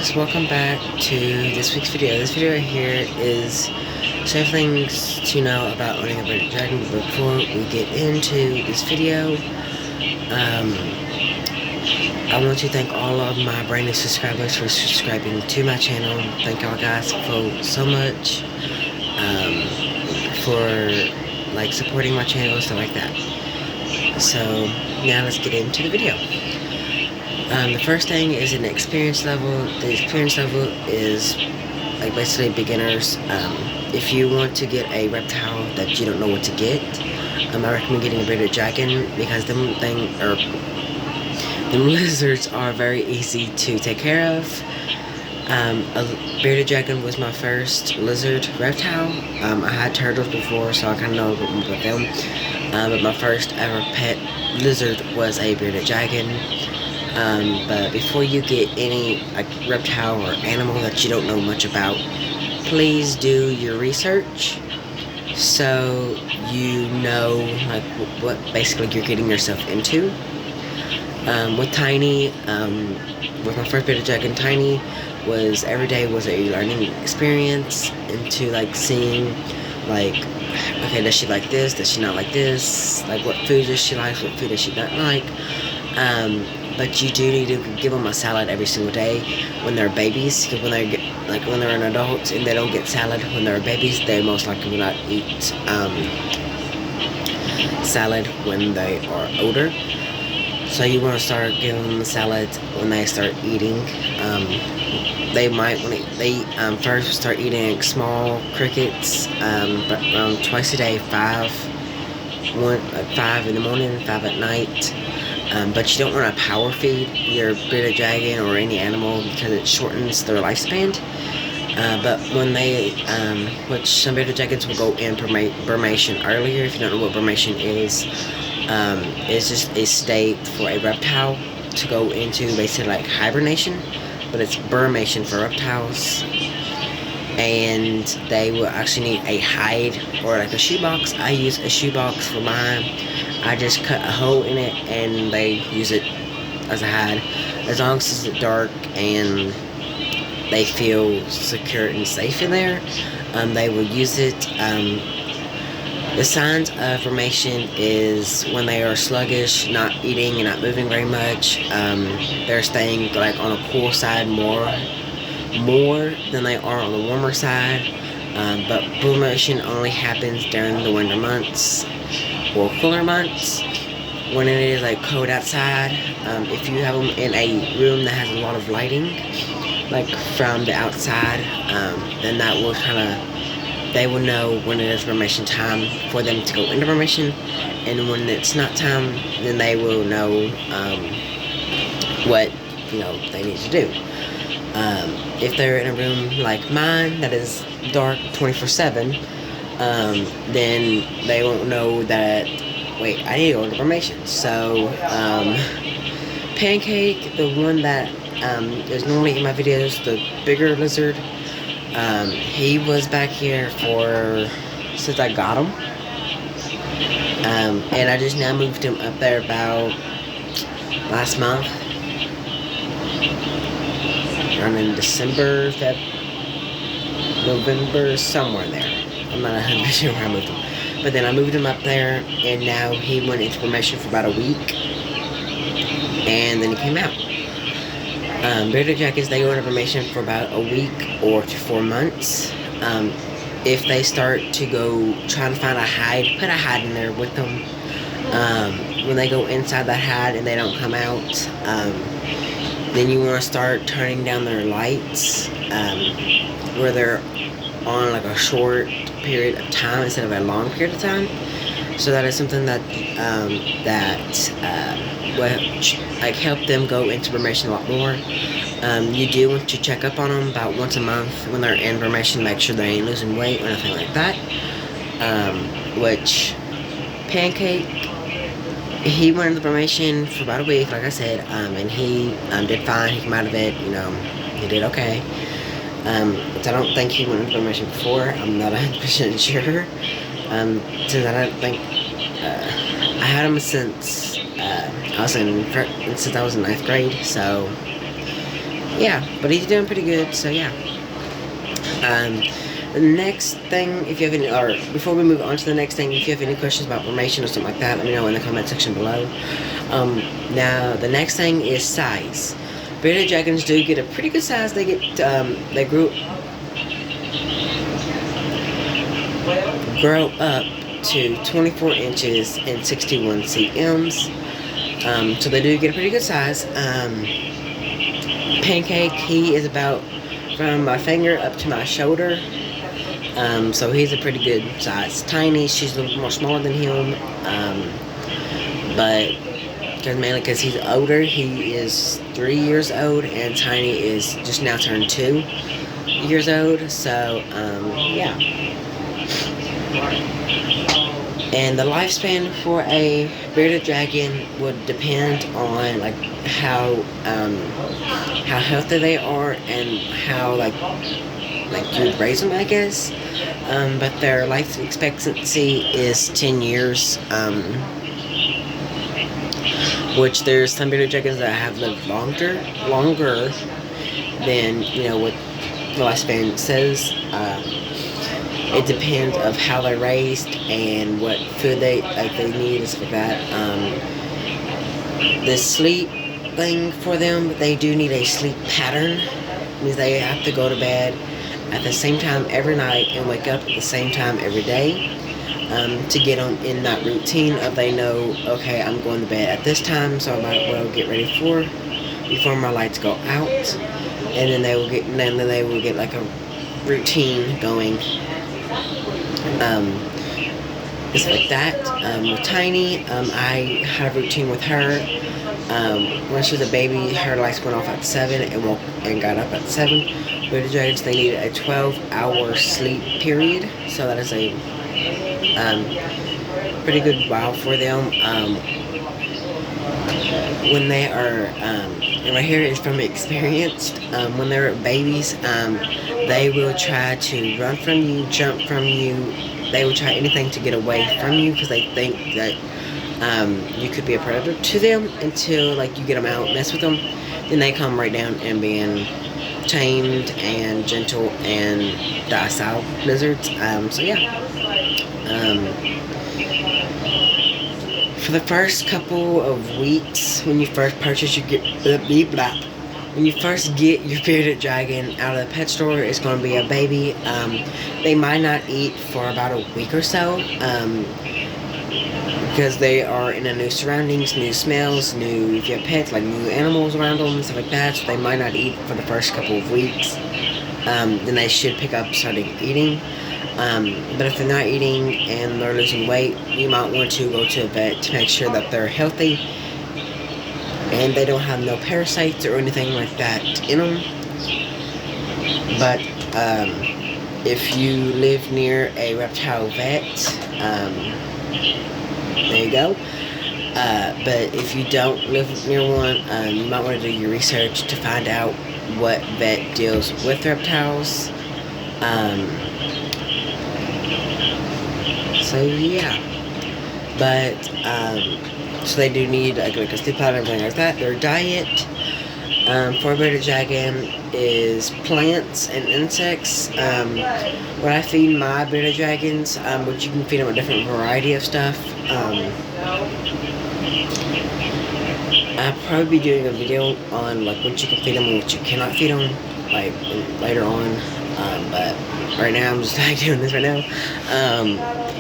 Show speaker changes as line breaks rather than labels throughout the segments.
guys, welcome back to this week's video. This video right here is 7 things to know about owning a bearded dragon. But before we get into this video, I want to thank all of my brand new subscribers for subscribing to my channel. Thank y'all guys so much for supporting my channel and stuff like that. So now let's get into the video. The first thing is an experience level. The experience level is basically beginners. If you want to get a reptile that you don't know what to get, I recommend getting a bearded dragon because them lizards are very easy to take care of. A bearded dragon was my first lizard reptile. I had turtles before, so I kind of know a bit more about them. But my first ever pet lizard was a bearded dragon. But before you get any reptile or animal that you don't know much about, please do your research so you know what basically you're getting yourself into. With Tiny, with my first bearded dragon, Tiny every day was a learning experience into seeing okay, does she like this, does she not like this, what food does she like, what food does she not like. But you do need to give them a salad every single day when they're babies, because when they're an adult and they don't get salad when they're babies, they most likely will not eat salad when they are older. So you want to start giving them salad when they start eating. They might, when they first start eating small crickets, but around twice a day, 5 in the morning, 5 at night. But you don't want to power feed your bearded dragon or any animal because it shortens their lifespan. But when they, which some bearded dragons will go in brumation earlier. If you don't know what brumation is, it's just a state for a reptile to go into basically hibernation, but it's brumation for reptiles. And they will actually need a hide or a shoebox. I use a shoebox for mine. I just cut a hole in it and they use it as a hide. As long as it's dark and they feel secure and safe in there, they will use it. The signs of brumation is when they are sluggish, not eating and not moving very much. They're staying on a cool side more than they are on the warmer side. But brumation only happens during the winter months or cooler months. When it is cold outside, if you have them in a room that has a lot of lighting, from the outside, then that will they will know when it is brumation time for them to go into brumation, and when it's not time, then they will know what they need to do. If they're in a room like mine that is dark 24/7, then they won't know that, wait, I need to go into brumation. So, Pancake, the one that is normally in my videos, the bigger lizard, he was back here since I got him. And I just now moved him up there about last month. Around in December, November, somewhere in there. I'm not 100% sure where I moved him. But then I moved him up there, and now he went into brumation for about a week. And then he came out. Bearded dragons, they go into brumation for about a week or to 4 months. If they start to go trying to find a hide, put a hide in there with them. When they go inside that hide and they don't come out, then you want to start turning down their lights where they're on a short period of time instead of a long period of time. So that is something that will help them go into brumation a lot more. You do want to check up on them about once a month when they're in brumation, make sure they ain't losing weight or anything like that. Which Pancake, he went into brumation for about a week, like I said, and he did fine. He came out of it, he did okay. But I don't think he went into brumation before. I'm not 100% sure. Since I don't think I had him since I was in 9th grade, so yeah, but he's doing pretty good. So yeah. Um, the next thing, if you have any, or before we move on to the next thing, if you have any questions about formation or something like that, let me know in the comment section below. Now the next thing is size. Bearded dragons do get a pretty good size. They get they grow up to 24 inches and 61 cms. So they do get a pretty good size. Pancake, he is about from my finger up to my shoulder. So he's a pretty good size. Tiny, she's a little more smaller than him. But mainly because he's older, he is 3 years old, and Tiny is just now turned 2 years old. So yeah. And the lifespan for a bearded dragon would depend on like how healthy they are and how like you would raise them, I guess. But their life expectancy is 10 years. Which there's some bearded dragons that have lived longer than what the lifespan says. It depends of how they're raised and what food they need and stuff like that. The sleep thing for them, they do need a sleep pattern. It means they have to go to bed at the same time every night and wake up at the same time every day, to get them in that routine of they know, okay, I'm going to bed at this time, so I might well get ready before my lights go out, and then they will get like a routine going. Just like that. With Tiny, I had a routine with her. When she was a baby, her lights went off at 7 and got up at 7. Bearded dragons, they need a 12-hour sleep period, so that is a pretty good while for them. When they are, and right here is from experience, when they're babies, they will try to run from you, jump from you. They will try anything to get away from you because they think that you could be a predator to them until like you get them out, mess with them. Then they come right down and being tamed and gentle and docile lizards. So yeah. For the first couple of weeks, when you first purchase, when you first get your bearded dragon out of the pet store, it's going to be a baby. They might not eat for about a week or so, because they are in a new surroundings, new smells, if you have pets, like new animals around them and stuff like that, so they might not eat for the first couple of weeks. Then they should pick up starting eating. But if they're not eating and they're losing weight, you might want to go to a vet to make sure that they're healthy and they don't have no parasites or anything like that in them. But if you live near a reptile vet, there you go. But if you don't live near one, you might want to do your research to find out what vet deals with reptiles. So yeah, but so they do need like a sleep pattern and everything like that. Their diet for a bearded dragon is plants and insects. What I feed my bearded dragons, which you can feed them a different variety of stuff. I'll probably be doing a video on like what you can feed them and what you cannot feed them, like later on. But right now I'm just like doing this right now.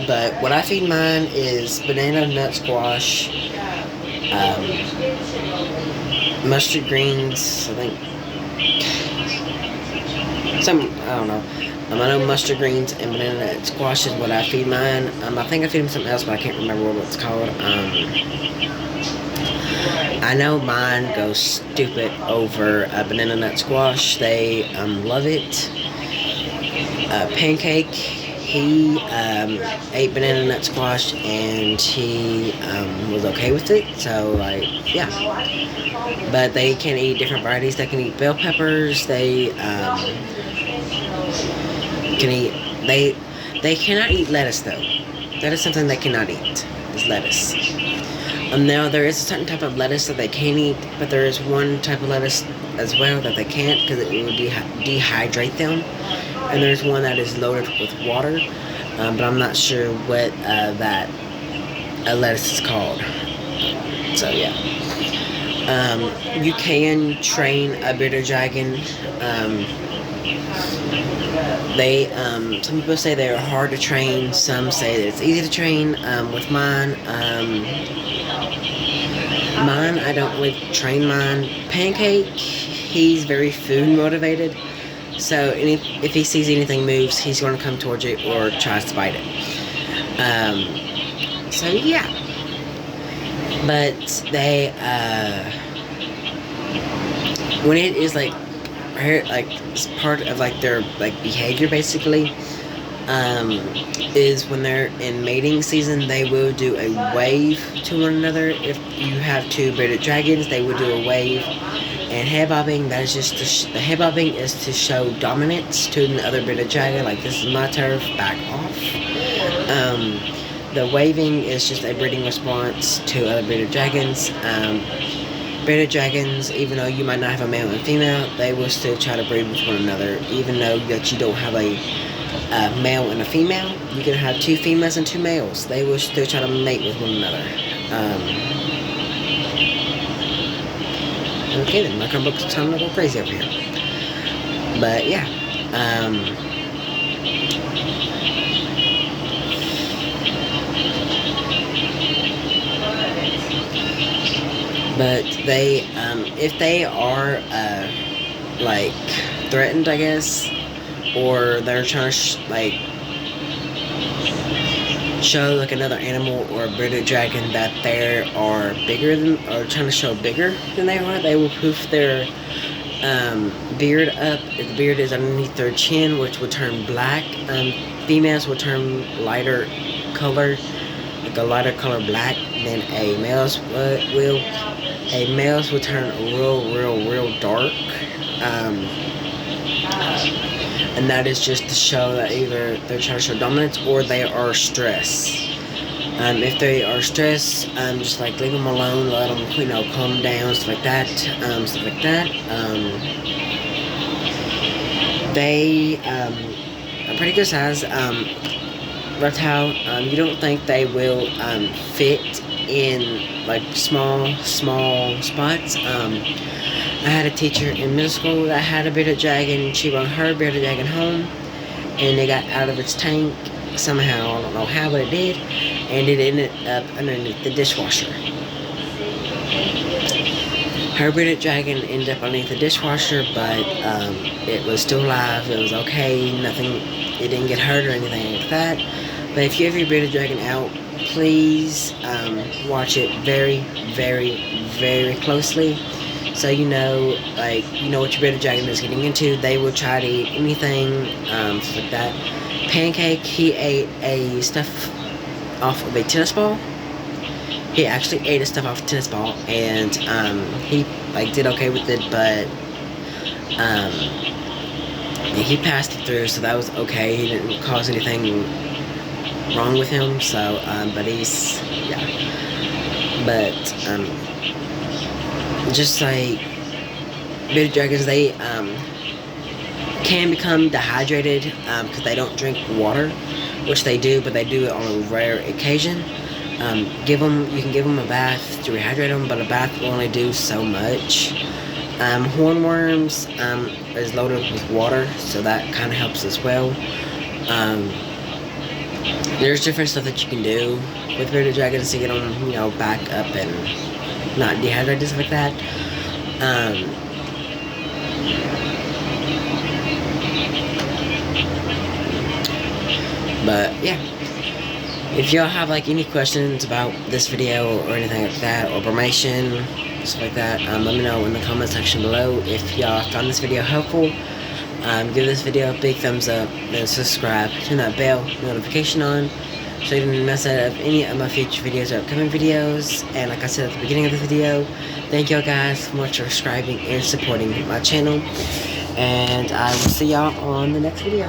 But what I feed mine is banana nut squash, mustard greens, I think, I don't know. I know mustard greens and banana nut squash is what I feed mine. I think I feed them something else, but I can't remember what it's called. I know mine goes stupid over banana nut squash. They love it. Pancake, he ate banana nut squash and he was okay with it. So like, yeah. But they can eat different varieties. They can eat bell peppers. They can eat. They cannot eat lettuce though. That is something they cannot eat. Is lettuce. Now there is a certain type of lettuce that they can eat, but there is one type of lettuce as well that they can't because it will dehydrate them. And there's one that is loaded with water, but I'm not sure what that lettuce is called. So yeah, you can train a bearded dragon. Some people say they're hard to train. Some say that it's easy to train. With mine, I don't really train mine. Pancake, he's very food motivated. So if he sees anything moves, he's going to come towards it or tries to bite it. So yeah. But they, when it is like it's part of like their like behavior basically, is when they're in mating season, they will do a wave to one another. If you have two bearded dragons, they will do a wave. And head bobbing, that is just the head bobbing is to show dominance to the other bearded dragon, like this is my turf, back off. The waving is just a breeding response to other bearded dragons. Bearded dragons, even though you might not have a male and female, they will still try to breed with one another. Even though that you don't have a male and a female, you can have two females and two males. They will still try to mate with one another. Okay then, my comic book's time to go crazy over here. But yeah, but they, if they are, like, threatened, I guess, or they're trying to, show, like, another animal or a bearded dragon that they are bigger than, or trying to show bigger than they are, they will poof their, beard up. The beard is underneath their chin, which will turn black. Females will turn lighter color, like a lighter color black than a male's will. A male's will turn real dark, and that is just to show that either they're trying to show dominance or they are stressed. If they are stressed, just like leave them alone, let them, calm down, stuff like that, They are pretty good size. Reptile, you don't think they will fit in like small spots. I had a teacher in middle school that had a bearded dragon. She brought her bearded dragon home, and it got out of its tank somehow. I don't know how, but it did, and it ended up underneath the dishwasher. Her bearded dragon ended up underneath the dishwasher, but it was still alive. It was okay. Nothing. It didn't get hurt or anything like that. But if you have your bearded dragon out, please watch it very closely, so you know what your bearded dragon is getting into. They will try to eat anything, stuff like that. Pancake, he ate a stuff off of a tennis ball. He actually ate a stuff off a tennis ball, and he did okay with it, but he passed it through, so that was okay. He didn't cause anything wrong with him, so but he's, yeah, but just like bearded dragons, they can become dehydrated because they don't drink water, which they do, but they do it on a rare occasion. You can give them a bath to rehydrate them, but a bath will only do so much. Hornworms is loaded with water, so that kind of helps as well. There's different stuff that you can do with bearded dragons to get them, back up and not dehydrated, stuff like that. But yeah, if y'all have any questions about this video or anything like that, or information, stuff like that, let me know in the comment section below. If y'all found this video helpful, give this video a big thumbs up, and subscribe, turn that bell notification on, so you don't miss out of any of my future videos or upcoming videos. And like I said at the beginning of the video, thank y'all guys so much for subscribing and supporting my channel, and I will see y'all on the next video.